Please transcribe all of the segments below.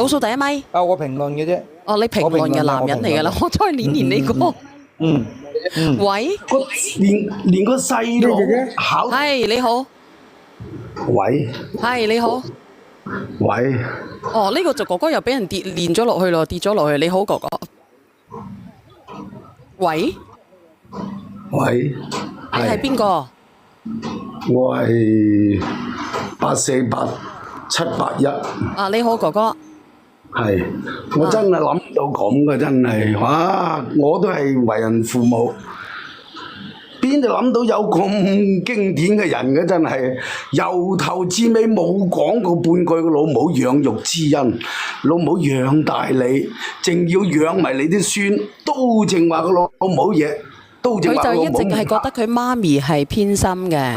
倒數第一咪。我評論嘅啫。哦，你評論嘅男人嚟㗎啦，我再練你個。喂，連個細路考。係你好。喂。係你好。喂。哦，呢個就哥哥又俾人練咗落去咯，跌咗落去。你好，哥哥。喂。喂。你係邊個？我係848-781。你好，哥哥。係，我真係諗唔到咁嘅，真係，哇！我都係為人父母，邊度諗到有咁經典嘅人嘅，真係由頭至尾冇講過半句個老母養育之恩，老母養大你，淨要養埋你啲孫，都淨話個老母嘢，都淨話個老母。佢就一直係覺得佢媽咪係偏心嘅。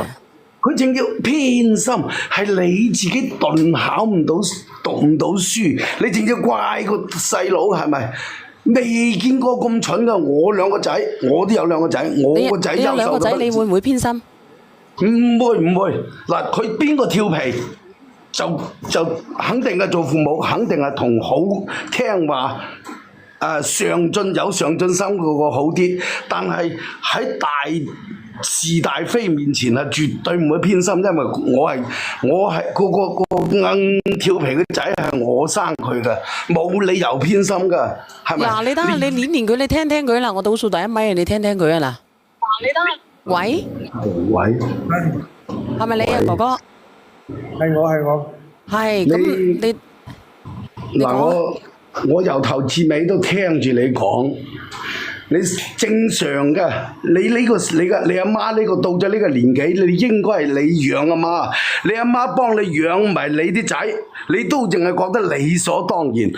佢正叫偏心，係你自己頓考唔到、讀唔到書，你淨要怪個細佬係咪？未見過咁蠢噶，我兩個仔，我都有兩個仔，我個仔優秀到不。你有兩個仔，你會唔會偏心？唔會唔會，嗱，佢邊個調皮就肯定係做父母，肯定係同好聽話。上進有上進心嗰個好啲，但係喺大是大非面前係絕對唔會偏心，因為我係個硬調皮嘅仔係我生佢嘅，冇理由偏心㗎，係咪？嗱，你等下你練佢，你聽聽佢啦，我倒數第一咪，你聽聽佢啊嗱。你等下。喂。喂。係咪你啊，哥哥？係我。係咁你講。我由頭至尾都聽住你講，你正常嘅，你阿媽呢個到咗呢個年紀，你應該係你養阿媽，你阿媽幫你養埋你啲仔，你都淨係覺得理所當然。你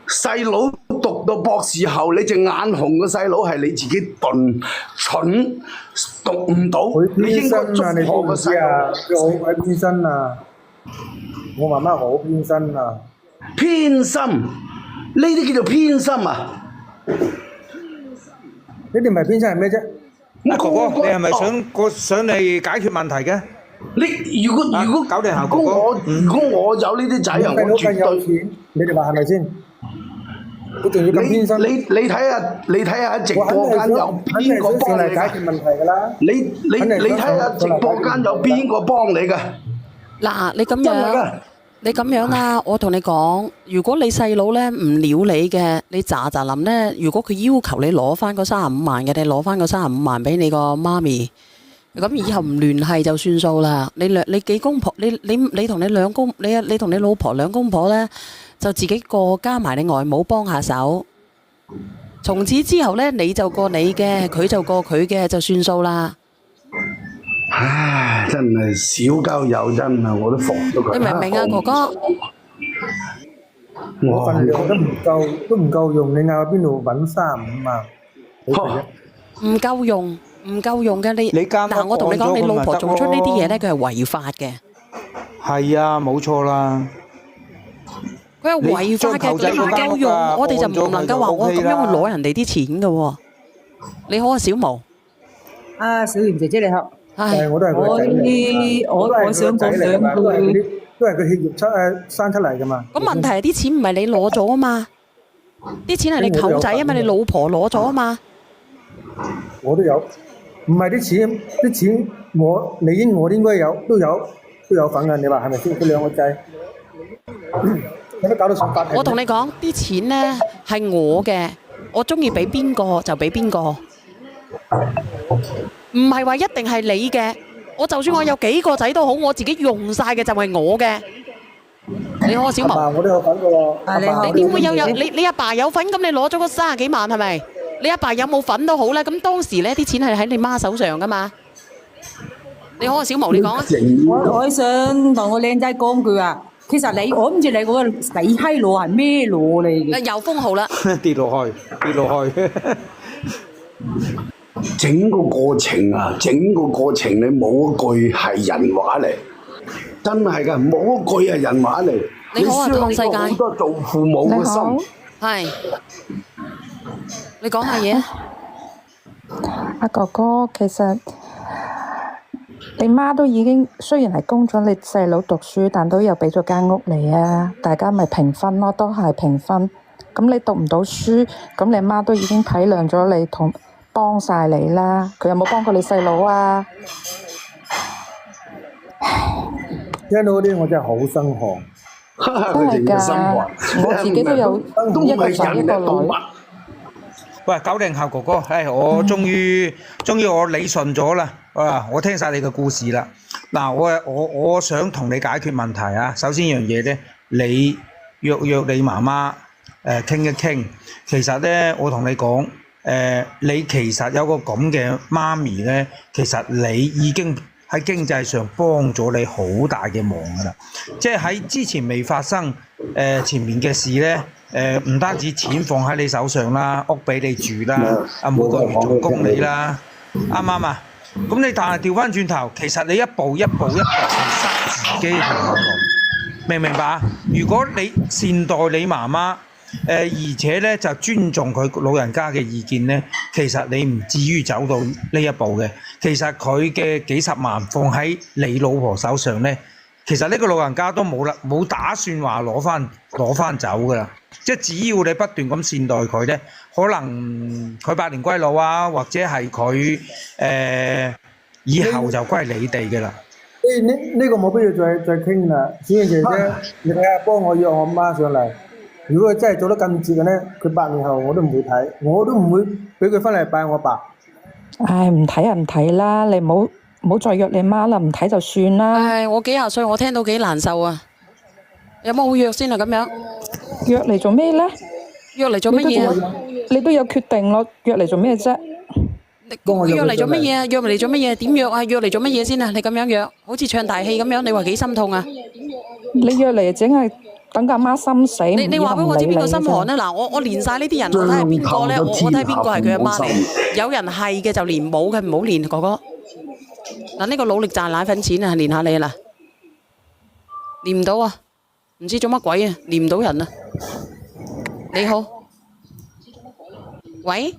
細佬讀到博士後，你隻眼紅嘅細佬係你自己笨蠢讀唔到，你應該祝賀個細佬。佢好鬼偏心啊！我媽媽好偏心啊！偏心，呢啲叫做偏心啊！呢啲唔係偏心係咩啫？哥哥，你係咪想你解決問題嘅？你如果搞掂下哥哥，如果我有呢啲仔啊，我絕對。你哋話係咪先？佢仲要咁偏心？你睇下直播間有邊個幫你解決問題㗎啦？你睇下直播間有邊個幫你㗎？嗱，你咁樣啦，我同你講，如果你細佬咧唔撩你嘅，你咋諗咧？如果佢要求你攞翻嗰35萬嘅，你攞翻嗰35萬俾你個媽咪，咁以後唔聯繫就算數啦。你幾公婆，你同你同你老婆兩公婆咧，就自己過加埋你外母幫下手。從此之後咧，你就過你嘅，佢就過佢嘅，就算數啦。唉，真係小交友真啊，我都服咗佢。你明唔明啊，哥哥？我份量都唔夠用，你嗌我邊度揾35萬？唔夠用嘅你。嗱，我同你講，你老婆做出呢啲嘢咧，佢係違法嘅。係啊，冇錯啦。佢係違法嘅，你唔夠用，我哋就唔能夠話我咁樣去攞人哋啲錢嘅。你好啊，小毛。小妍姐姐你好。我都係佢仔嚟。我想講兩句。都係佢血肉生出嚟噶嘛。咁問題係啲錢唔係你攞咗啊嘛，啲錢係你舅仔啊嘛，你老婆攞咗啊嘛。我都有，唔係啲錢你應我應該都有份㗎。你話係咪先？佢兩個仔，有得搞到上法庭。我同你講，啲錢咧係我嘅，我中意俾邊個就俾邊個。唔係話一定係你嘅，我就算我有幾個仔都好，我自己用晒嘅就係我嘅。你好，小毛。我都有份㗎喎。你點會有你阿爸有份？咁你攞咗嗰30幾萬係咪？你阿爸有冇份都好啦。咁當時咧啲錢係喺你媽手上噶嘛？你好，小毛，你講啊。我想同我靚仔講句啊，其實我唔知你嗰個死閪螺係咩螺嚟嘅？又封號啦。跌落去。整個過程啊，你冇一句係人話嚟，真係噶，冇一句係人話嚟。你好啊，唐世界。好多做父母嘅心。係。你講下嘢啊。阿哥哥，其實你媽都已經雖然係供咗你細佬讀書，但都有俾咗間屋你啊，大家咪平分咯，都係平分。咁你讀唔到書，咁你媽都已經體諒咗你同幫晒你啦。佢有冇幫過你細佬啊？聽到嗰啲我真係好心寒。真係㗎，我自己都有一個仔一個女。喂，90後哥哥，我終於我理順咗啦，我聽晒你嘅故事啦。嗱，我想同你解決問題啊。首先一樣嘢咧，你約你媽媽傾一傾。其實咧，我同你講，你其實有個咁嘅媽咪咧，其實你已經喺經濟上幫咗你好大嘅忙㗎啦。即係喺之前未發生前面嘅事咧。唔單止錢放喺你手上啦，屋俾你住啦，每個月仲供你啦，啱唔啱啊？咁你但係調翻轉頭，其實你一步一步係塞自己條路，明唔明白啊？如果你善待你媽媽，而且咧就尊重佢老人家嘅意見咧，其實你唔至於走到呢一步嘅。其實佢嘅幾十萬放喺你老婆手上咧，其實呢個老人家都冇打算話攞翻走㗎啦。即係只要你不斷咁善待佢咧，可能佢百年歸老啊，或者係佢以後就歸你哋嘅啦。呢個冇必要再傾啦。小燕姐姐，你睇下幫我約我媽上嚟。如果佢真係做得咁接嘅咧，佢8年後我都唔會睇，我都唔會俾佢翻嚟拜我爸。唉，唔睇就唔睇啦，你唔好再約你媽啦，唔睇就算啦。唉，我幾廿歲，我聽到幾難受啊！有冇好約先啊？咁樣約嚟做咩咧？約嚟做乜嘢啊？你都有決定咯，約嚟做咩啫？約嚟做乜嘢啊？約嚟做乜嘢？點約啊？約嚟做乜嘢先啊？你咁樣約，好似唱大戲咁樣，你話幾心痛啊？你約嚟淨係等阿媽心死，你話俾我知邊個心寒咧？嗱，我連晒呢啲人，我睇下邊個咧？我睇邊個係佢阿媽嚟？有人係嘅就連，冇嘅唔好連，哥哥。嗱，呢個努力賺奶粉錢啊，連下你啦，連唔到啊！唔知做乜鬼啊，連唔到人啊！你好，喂，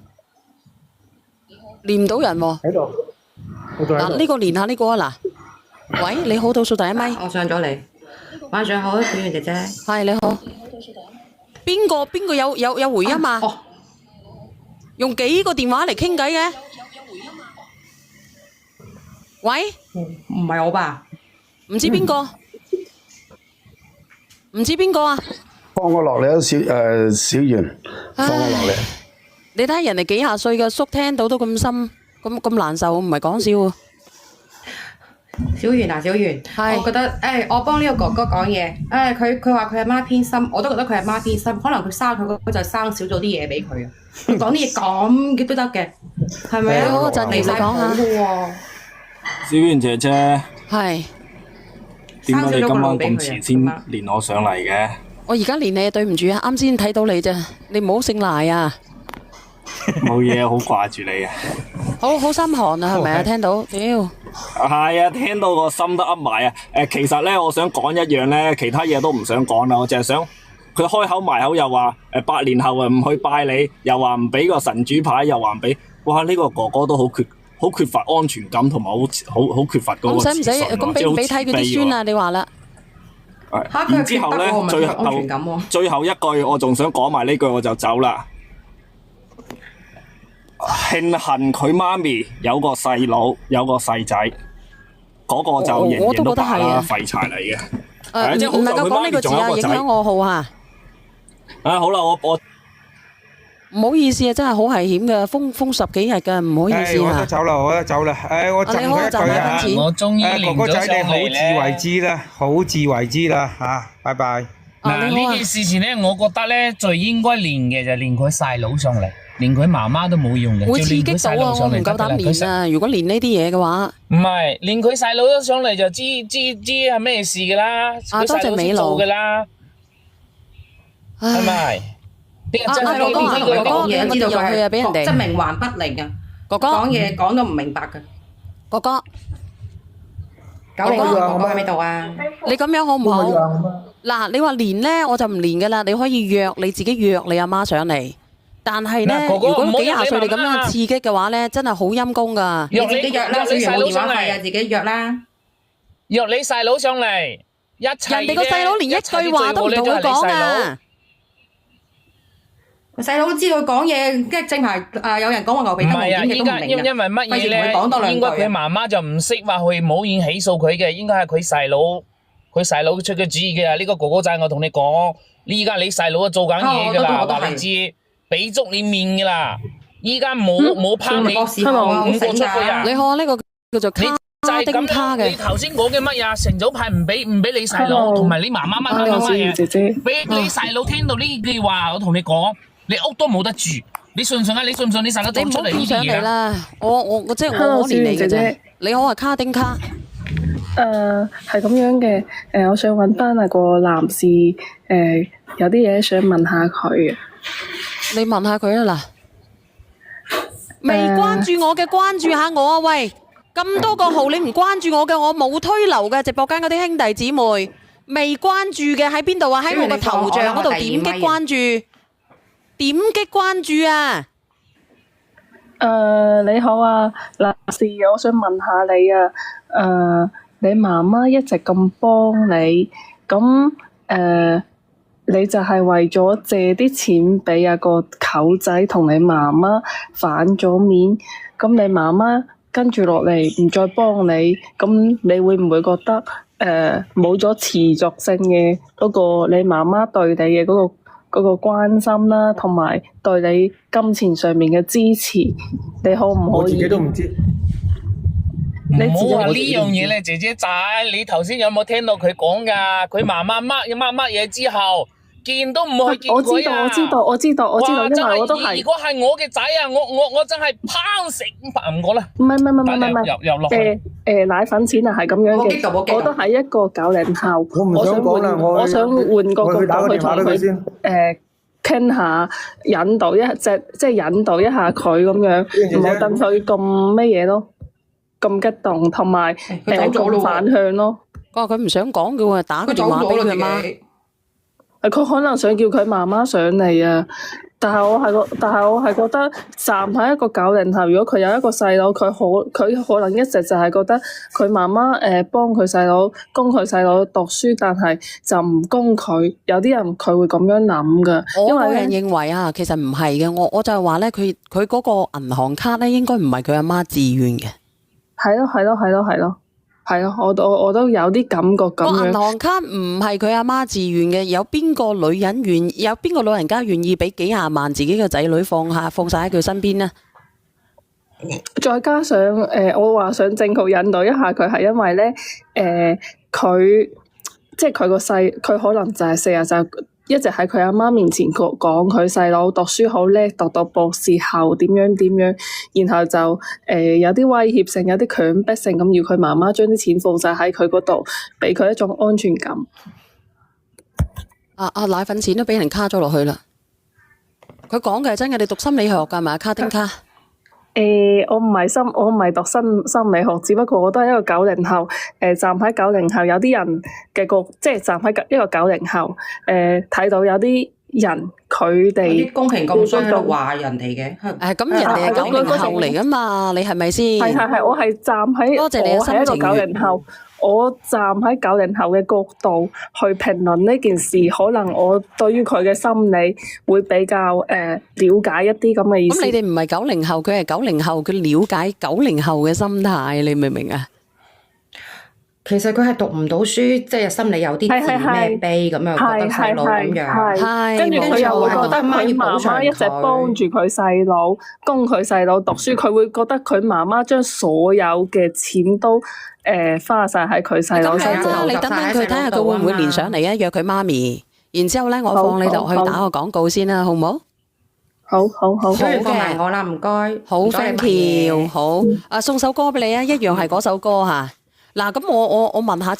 連唔到人喎。喺度。嗱，呢個連下呢個啊嗱。喂，你好，倒數第一咪。我上咗嚟。晚上好，小圓姐姐。係你好。邊個有回音啊？哦。用幾個電話嚟傾偈嘅？喂。唔係我吧？唔知邊個？唔知邊個啊？放我落嚟啊，小圓，放我落嚟。你睇人哋幾廿歲嘅叔聽到都咁心咁難受，唔係講笑喎。小圓啊，小圓，我覺得我幫呢個哥哥講嘢，佢話佢阿媽偏心，我都覺得佢阿媽偏心，可能佢生佢嗰就生少咗啲嘢俾佢啊。佢講啲嘢咁嘅都得嘅，係咪啊？好嗰陣你講下。小圓姐姐。係。點解你今晚咁遲先連我上嚟嘅？我而家連你，對唔住啊，啱先睇到你咋，你唔好姓賴啊！冇嘢，好掛住你啊！好心寒啊，係咪啊？聽到，屌！係啊，聽到個心都噏埋啊！其實咧，我想講一樣咧，其他嘢都唔想講啦，我淨係想佢開口埋口又話8年後唔去拜你，又話唔俾個神主牌，又話唔俾，哇！呢個哥哥都好缺乏安全感，同埋好缺乏嗰個自信。咁使唔使咁俾唔俾睇佢啲孫啊？你話啦。然之後咧，最後一句我仲想講埋呢句，我就走啦。慶幸佢媽咪有個細佬，有個細仔，嗰個就人人都怕啦，廢柴嚟嘅。唔能夠講呢個字啊，影響我好啊。好啦，我唔好意思啊，真係好危險嘅，封10幾日嘅，唔好意思啊。我都走啦，我贈佢一句啊，我終於連哥哥仔你咗上嚟好自為之啦，好自為之啦嚇，拜拜。嗱，呢件事情咧，我覺得咧最應該連嘅就連佢細佬上嚟，連佢媽媽都冇用嘅。會刺激到啊！我唔夠膽連啊！如果連呢啲嘢嘅話，唔係連佢細佬都上嚟就知係咩事噶啦，佢細佬先做噶啦，係咪？真係呢啲佢講嘢，知道佢係即係冥頑不靈啊！哥哥講嘢講到唔明白㗎。哥哥90後哥哥喺邊度啊？你咁樣好唔好？嗱，你話連咧，我就唔連噶啦。你可以約你自己約你阿媽上嚟，但係咧，嗱哥哥如果幾唔好約你廿歲你咁媽媽樣刺激嘅話咧，真係好陰功㗎。你自己約啦，小約你細佬圓冇電話上嚟費啊，自己約啦。約你細佬上嚟，一齊人哋個細佬連一句話都唔同佢講啊！細佬都知道佢講嘢，即係正牌有人講話牛皮得唔係啊，蒙點，亦依家都唔明因為乜嘢咧？應該佢媽媽就唔識話去冇意起訴佢嘅，應該係佢細佬出嘅主意嘅。呢個哥哥仔，我同你講，依家你細佬都做緊嘢噶啦，話你知，俾足你面噶啦。依家冇拋你5個出去啊！你好，呢個叫做卡丁卡嘅。你頭先講嘅乜嘢？成組牌唔俾你細佬，同埋你媽媽乜嘢？俾你細佬聽到呢句話，我同你講，你屋都冇得住。你信唔信啊？你信唔信？你細佬做出嚟呢啲嘢啦！我即係我可憐你嘅啫。你好啊，卡丁卡。係咁樣嘅。我想揾翻那個男士。有啲嘢想問下佢。你問下佢啦嗱。未關注我嘅關注下我啊！喂，咁多個號你唔關注我嘅，我冇推流嘅直播間嗰啲兄弟姊妹未關注嘅喺邊度啊？喺我個頭像嗰度點擊關注，點擊關注啊！你好啊，男士，我想問下你啊，你媽媽一直咁幫你，咁你就係為咗借啲錢俾阿個舅仔同你媽媽反咗面，咁你媽媽跟住落嚟唔再幫你，咁你會唔會覺得冇咗持續性嘅嗰個你媽媽對你嘅嗰個關心啦，同埋對你金錢上面嘅支持，你可唔可以？我自己都唔知。唔好話呢樣嘢咧，姐姐仔，你頭先有冇聽到佢講㗎？佢媽媽乜嘢之後，見都唔去見佢啊！我知道，因為我都係。如果係我嘅仔啊，我真係拋食唔過啦。唔係，又落去。奶粉錢啊，係咁樣嘅。我都係一個90後。我唔想講啦，我想換個角度去同佢傾下，引導一下佢咁樣，唔好等佢咁乜嘢咯。咁激動，同埋咁反向咯。佢唔想講嘅喎，打個電話俾佢媽。佢可能想叫佢媽媽上嚟啊，但係我係覺得站喺一個90後，如果佢有一個細佬，佢可能一直就係覺得佢媽媽幫佢細佬供佢細佬讀書，但係就唔供佢。有啲人佢會咁樣諗噶。我個人認為啊，其實唔係嘅。我就係話咧，佢嗰個銀行卡咧，應該唔係佢阿媽自願嘅。係咯，我都有啲感覺咁樣。個銀行卡唔係佢阿媽自願嘅，有邊個女人有邊個老人家願意俾幾廿萬自己嘅仔女放晒喺佢身邊呢？再加上我話想正確引導一下佢，係因為咧佢即係佢個細，佢可能就係40就一直喺佢阿媽面前講佢細佬讀書好叻，讀到博士後點樣，然後就有啲威脅性，有啲強迫性咁要佢媽媽將啲錢放晒喺佢嗰度，俾佢一種安全感。奶粉錢都俾人卡咗落去啦。佢講嘅係真嘅，你讀心理學㗎係咪？卡丁卡。我唔係讀心理學，只不過我都係一個90後，站喺90後有啲人嘅即係站喺一個90後，睇到有啲人佢哋啲公平咁衰喺度話人哋嘅，咁人哋係90後嚟噶嘛？你係咪先？係，我係站喺多謝你嘅心情。我係一個90後。我站喺90後嘅角度去評論呢件事，可能我對於佢嘅心理會比較了解一啲咁嘅意思。咁你哋唔係90後，佢係90後，佢了解90後嘅心態，你明唔明啊？其實佢係讀唔到書，即係心理有啲自咩悲咁樣，覺得細佬咁樣。跟住佢又會覺得佢媽媽一直幫住佢細佬，供佢細佬讀書，佢會覺得佢媽媽將所有嘅錢都花晒喺佢細佬身上。你等等佢睇下佢會唔會連上嚟啊？約佢媽咪，然之後咧，我放你落去打個廣告先啦，好唔好？好。放埋我啦，唔該。好 ，thank you，好。送首歌俾你啊，一樣係嗰首歌嚇。嗱，咁我問下